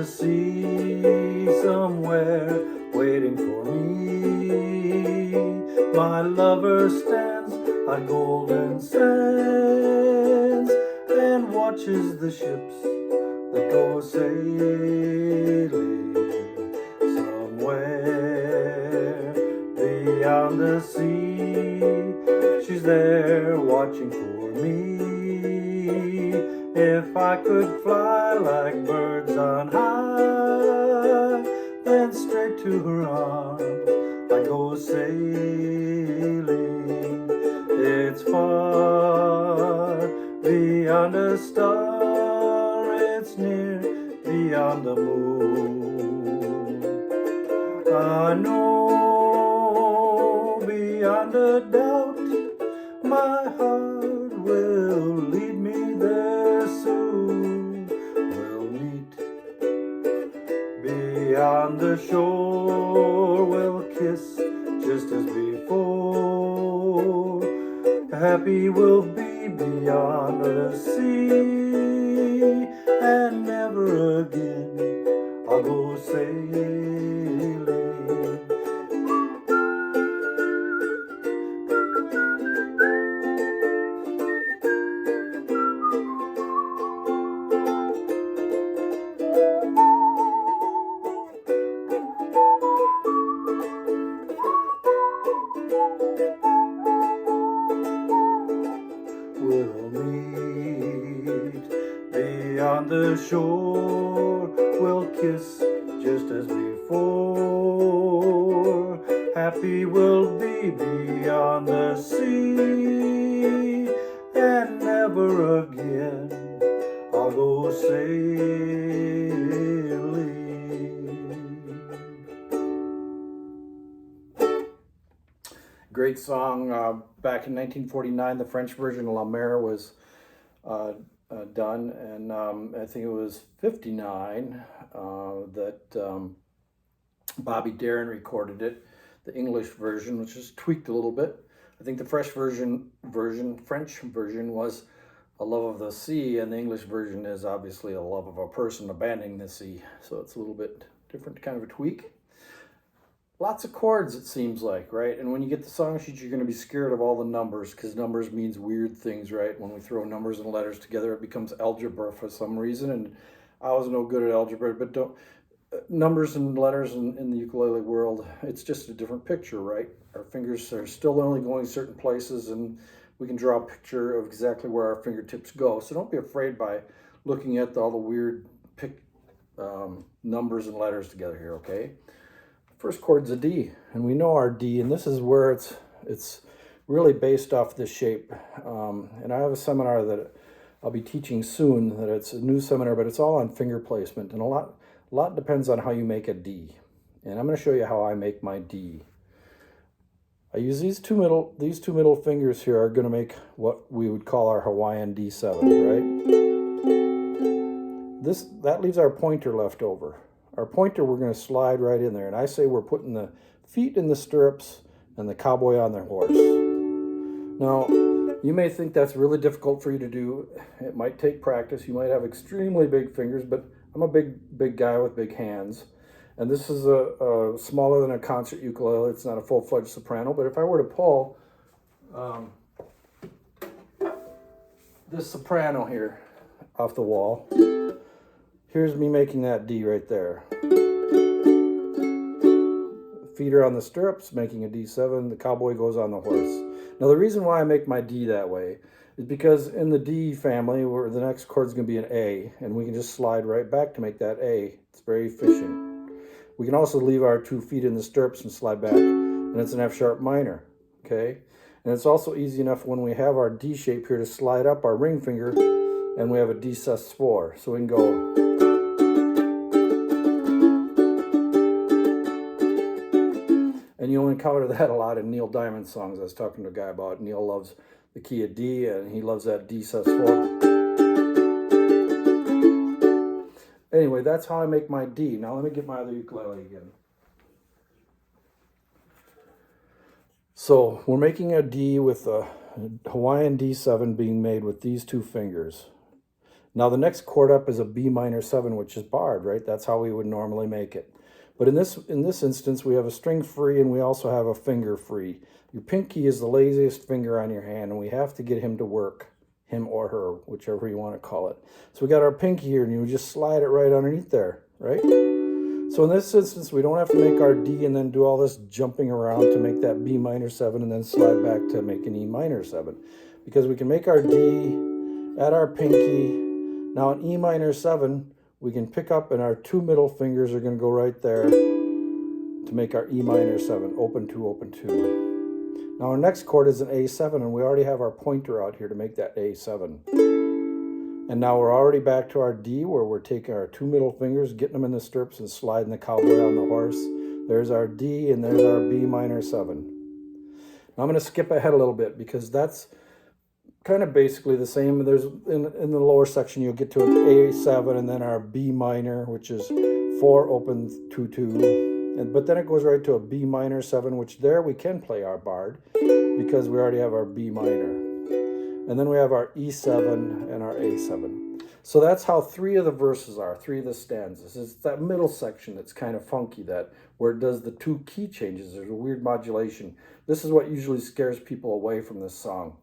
the sea somewhere waiting for me. My lover stands on golden sands and watches the ships that go sailing somewhere beyond the sea. She's there watching for me. If I could fly like birds on high, then straight to her arms I go sailing. It's far beyond a star, it's near beyond the moon. I know beyond a doubt my heart will lead me there soon. We'll meet beyond the shore, we'll kiss just as before. Happy we'll be beyond the sea, and never again I'll go sailing. We'll meet beyond the shore, we'll kiss just as before. Happy we'll be beyond the sea, and never again I'll go sailing. Great song. Back in 1949, the French version of La Mer was done, and I think it was 59 that Bobby Darin recorded it. The English version, which is tweaked a little bit. I think the French version was a love of the sea, and the English version is obviously a love of a person abandoning the sea. So it's a little bit different kind of a tweak. Lots of chords, it seems like, right? And when you get the song sheet, you're going to be scared of all the numbers, because numbers means weird things, right? When we throw numbers and letters together, it becomes algebra for some reason, and I was no good at algebra, but numbers and letters in the ukulele world, it's just a different picture, right? Our fingers are still only going certain places, and we can draw a picture of exactly where our fingertips go. So don't be afraid by looking at all the weird numbers and letters together here, okay? First chord's a D, and we know our D, and this is where it's really based off this shape. And I have a seminar that I'll be teaching soon, that it's a new seminar, but it's all on finger placement, and a lot depends on how you make a D. And I'm going to show you how I make my D. I use these two middle fingers here are going to make what we would call our Hawaiian D7, right? That leaves our pointer left over. Our pointer we're going to slide right in there, and I say we're putting the feet in the stirrups and the cowboy on their horse. Now, you may think that's really difficult for you to do. It might take practice. You might have extremely big fingers, but I'm a big guy with big hands. And this is a smaller than a concert ukulele. It's not a full-fledged soprano, but if I were to pull this soprano here off the wall, here's me making that D right there. Feet are on the stirrups, making a D7. The cowboy goes on the horse. Now, the reason why I make my D that way is because in the D family, where the next chord is going to be an A, and we can just slide right back to make that A. It's very efficient. We can also leave our 2 feet in the stirrups and slide back, and it's an F sharp minor, okay? And it's also easy enough when we have our D shape here to slide up our ring finger, and we have a D sus4. So we can go. And you'll encounter that a lot in Neil Diamond songs. I was talking to a guy about. Neil loves the key of D, and he loves that D sus4. Anyway, that's how I make my D. Now let me get my other ukulele again. So we're making a D with a Hawaiian D7 being made with these 2 fingers. Now the next chord up is a B minor 7, which is barred, right? That's how we would normally make it. But in this instance, we have a string free and we also have a finger free. Your pinky is the laziest finger on your hand, and we have to get him to work, him or her, whichever you want to call it. So we got our pinky here, and you just slide it right underneath there, right? So in this instance, we don't have to make our D and then do all this jumping around to make that B minor 7 and then slide back to make an E minor 7. Because we can make our D at our pinky. Now an E minor 7, we can pick up, and our two middle fingers are going to go right there to make our E minor 7, open 2, open 2. Now our next chord is an A7, and we already have our pointer out here to make that A7. And now we're already back to our D, where we're taking our two middle fingers, getting them in the stirrups, and sliding the cowboy on the horse. There's our D, and there's our B minor 7. Now I'm going to skip ahead a little bit because that's kind of basically the same. There's in the lower section you'll get to an A7 and then our B minor, which is 4 open 2 2, but then it goes right to a B minor 7, which there we can play our barred because we already have our B minor, and then we have our E7 and our A7. So that's how 3 of the verses are, 3 of the stanzas. It's that middle section that's kind of funky, that where it does the 2 key changes. There's a weird modulation. This is what usually scares people away from this song.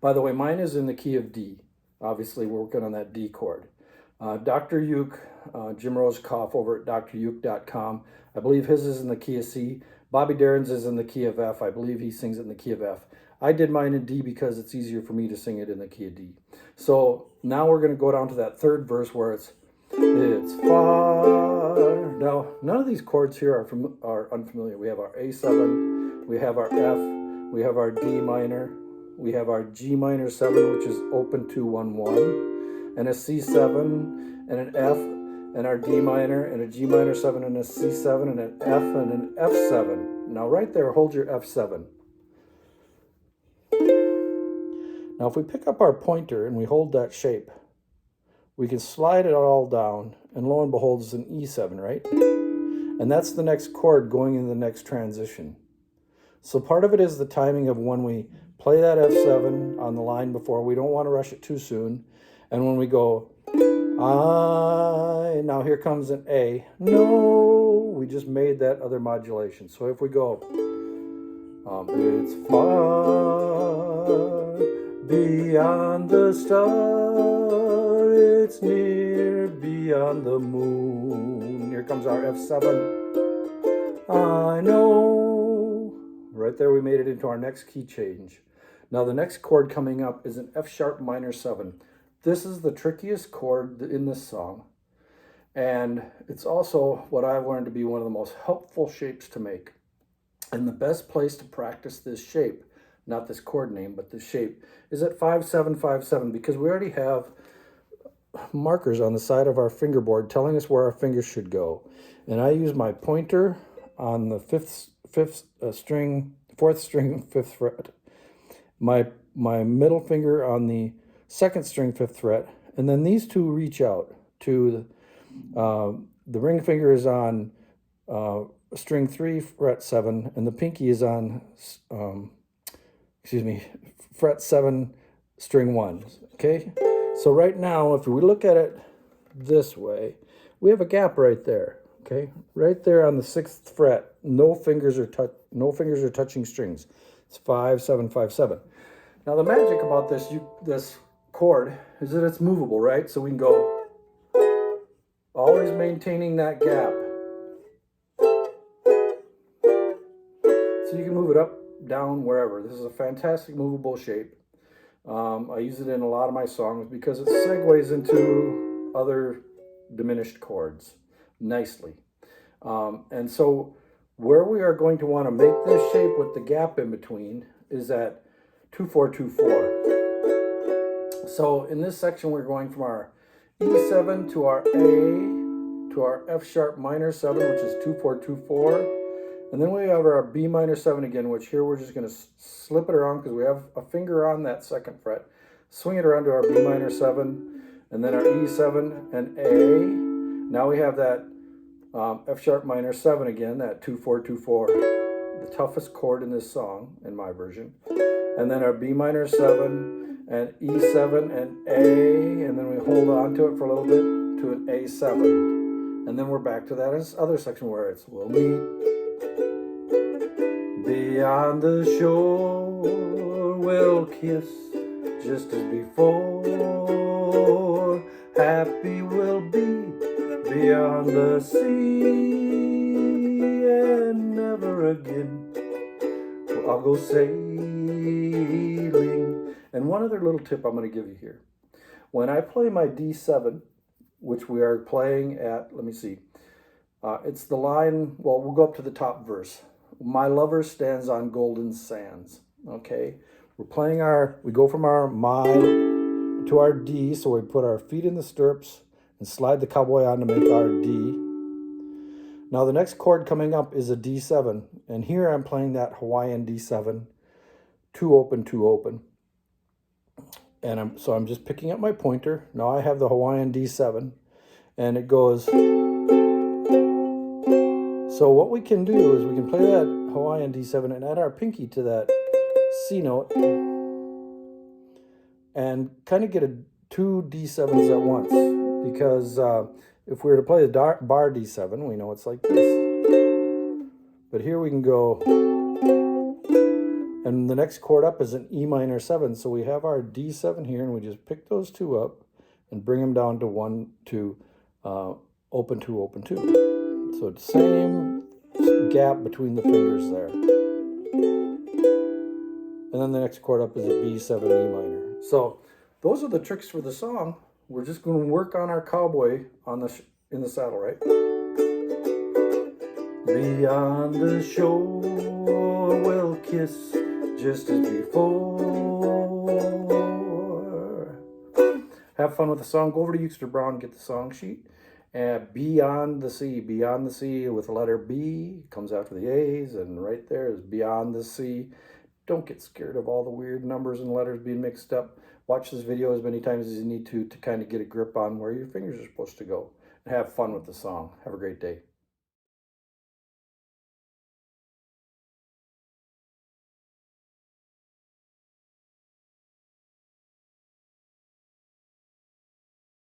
By the way, mine is in the key of D. Obviously, we're working on that D chord. Dr. Uke, Jim Rosekoff over at druke.com, I believe his is in the key of C. Bobby Darin's is in the key of F. I believe he sings it in the key of F. I did mine in D because it's easier for me to sing it in the key of D. So now we're going to go down to that third verse where it's far. Now, none of these chords here are unfamiliar. We have our A7, we have our F, we have our D minor, we have our G minor 7, which is open 2 1 1, and a C7 and an F, and our D minor and a G minor 7 and a C7 and an F and an F7. Now right there, hold your F7. Now if we pick up our pointer and we hold that shape, we can slide it all down, and lo and behold, it's an E7, right? And that's the next chord going into the next transition. So part of it is the timing of when we play that F7 on the line before. We don't want to rush it too soon. And when we go, I, now here comes an A. No, we just made that other modulation. So if we go, it's far beyond the star, it's near beyond the moon. Here comes our F7. I know. Right there, we made it into our next key change. Now the next chord coming up is an F sharp minor 7. This is the trickiest chord in this song, and it's also what I've learned to be one of the most helpful shapes to make. And the best place to practice this shape, not this chord name, but this shape, is at 5 7 5 7, because we already have markers on the side of our fingerboard telling us where our fingers should go. And I use my pointer on the fourth string, 5th fret, my middle finger on the 2nd string, 5th fret, and then these two reach out to the ring finger is on string 3, fret 7, and the pinky is on fret 7, string 1. Okay, so right now if we look at it this way, we have a gap right there. Okay, right there on the 6th fret, no fingers are touching strings. It's 5 7 5 7. Now the magic about this chord is that it's movable, right? So we can go, always maintaining that gap. So you can move it up, down, wherever. This is a fantastic movable shape. I use it in a lot of my songs because it segues into other diminished chords nicely. And so where we are going to want to make this shape with the gap in between is at 2 4 2 4. So in this section we're going from our E7 to our A to our F sharp minor 7, which is 2 4 2 4, and then we have our B minor 7 again, which here we're just going to slip it around because we have a finger on that 2nd fret, swing it around to our B minor 7, and then our E7 and A. Now we have that F sharp minor 7 again, that 2 4 2 4, the toughest chord in this song in my version, and then our B minor 7 and E7 and A, and then we hold on to it for a little bit to an A7. And then we're back to that other section where it's we'll meet beyond the shore, we'll kiss just as before. Happy we'll be beyond the sea, and never again I'll go sailing. And one other little tip I'm going to give you here. When I play my D7, which we are playing at, let me see, it's the line, well, we'll go up to the top verse. My lover stands on golden sands, okay? We're playing we go from our my to our D, so we put our feet in the stirrups and slide the cowboy on to make our D. Now the next chord coming up is a D7, and here I'm playing that Hawaiian D7, 2 open, 2 open. And I'm just picking up my pointer. Now I have the Hawaiian D7, and it goes. So what we can do is we can play that Hawaiian D7 and add our pinky to that C note and kind of get 2 D7s at once. Because if we were to play the bar D7, we know it's like this. But here we can go, and the next chord up is an E minor 7. So we have our D7 here, and we just pick those 2 up and bring them down to 1, 2, open 2, open 2. So it's the same gap between the fingers there. And then the next chord up is a B7 E minor. So those are the tricks for the song. We're just going to work on our cowboy in the saddle, right? Beyond the shore we'll kiss just as before. Have fun with the song. Go over to UkesterBrown, get the song sheet. And beyond the sea with the letter B comes after the A's, and right there is beyond the sea. Don't get scared of all the weird numbers and letters being mixed up. Watch this video as many times as you need to kind of get a grip on where your fingers are supposed to go. And have fun with the song. Have a great day.